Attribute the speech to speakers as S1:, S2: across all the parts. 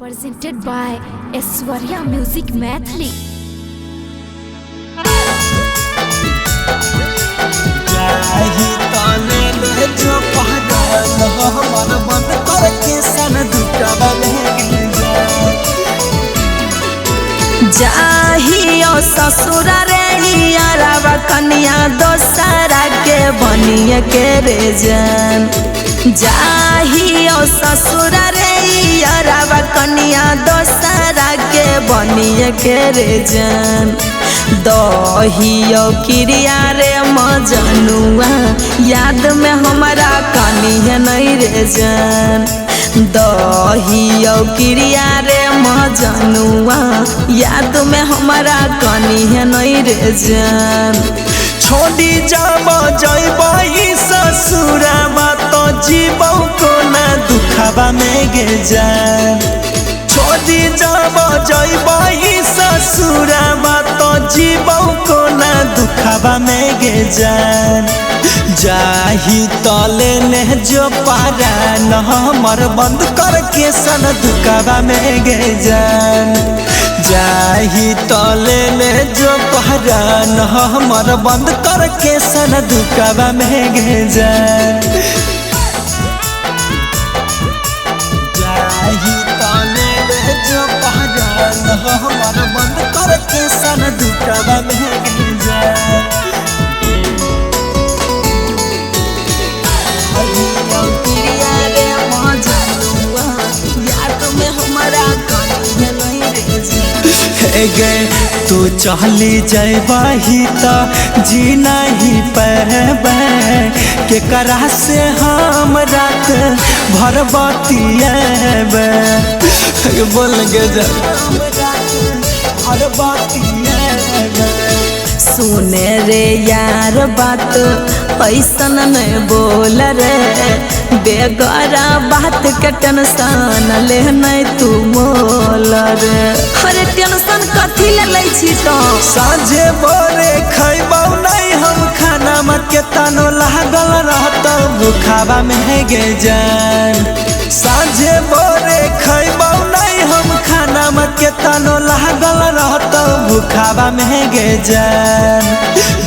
S1: Presented by Aishwarya Music Mathli.
S2: जाहियो ससुर रे यारवा कन्या दोसरा के बनिए के रे जान। जाहियो ससुर रे यारवा कन्या दोसरा के बनिए के रे जान। दहियो क्रिया रे मजनुआ याद में हमारा कन्या नहीं रे जान। दहियो क्रिया रे मजनुआ याद में हमारा कन्या नहीं रे जान।
S3: छोड़ी जाब जैबई ससुराबा तो जीबौ को ना दुखबा में गे जान। छोड़ी जाब जैबई ससुराबा तो जीबौ को ना दुखबा में गे जान। जाही तले ने जो पारा न हमर बंद करके सन दुखबा में गे जान। जाही तले ने जो पारा न हमर बंद करके सन दुखबा में गे जान। जाही तले ने जो पारा न हमर बंद करके सन दुखबा में गे जान। गे तू चली जैबही तो जी नहीं पैबे के करा से हम रात भर बतिएबे। बोल गे भर बतिएबे।
S2: सुने रे यार बात ऐसन नहीं बोल रे। बेगरा बात के टेंशन ले नहीं तू मोल रे। अरे टेंशन कथी ले लै छी तो
S3: साझे बोरे खैबौ नहीं हम खाना में के तनो लागल रहतौ भूखाबा में गे जान। साझे बोरे खैबौ नहीं हम खाना में के तनो लागल रहतौ भूखाबा में गे जान।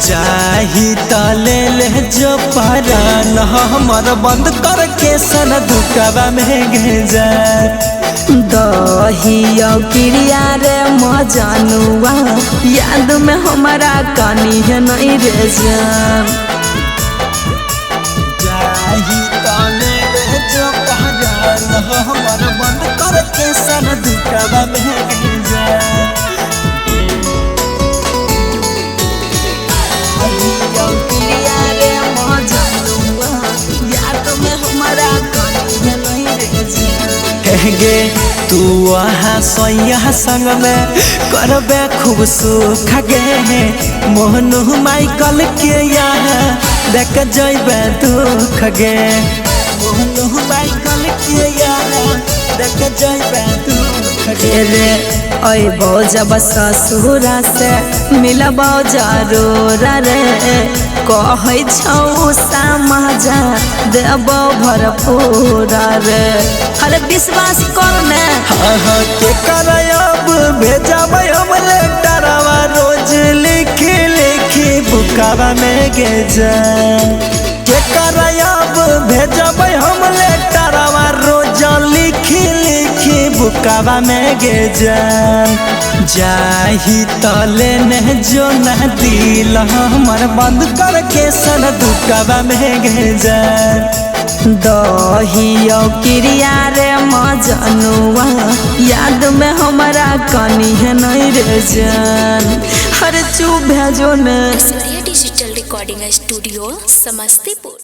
S3: जाही तले ले जो पारा न हमर बंद करके सन दुखबा में गे जान।
S2: दहियो क्रिया रे मजनुआ याद में हमारा कन्या नहीं रे जान।
S3: जाही तले ले जो पारा न हमर बंद करके सन दुखबा में गे जान।
S2: दहियो क्रिया रे मजनुआ याद में हमारा कन्या नहीं रे जान।
S3: गे तू वहाँ सोया संग में करबे खूब सुख गे। मोहनु माइकल के यहाँ देख जैबे दुख गे। मोहनु माइकल के यहाँ देख जैबे दुख गे।
S2: रे अबो जब ससुरा से मिलबो जरूर रे। कहै छौ समाजा देबो भरपूर रे। अरे विश्वास कर ने
S3: हाँ के करब भेजबै हम लेटरवा रोज लिखी लिखी बुकवा में गे जान। के करब भेजबै हम लेटरवा रोज लिखी लिखी बुकवा में गे जान। जाही तले ने जो न दिल हमर बंद करके सन दुखबा में गे जान।
S2: दहियो क्रिया रे मजनुआ याद में हमारा कन्या नहीं रे जान। हर चुप भेजो ने।
S1: Aishwarya Digital Recording Studio, Samastipur.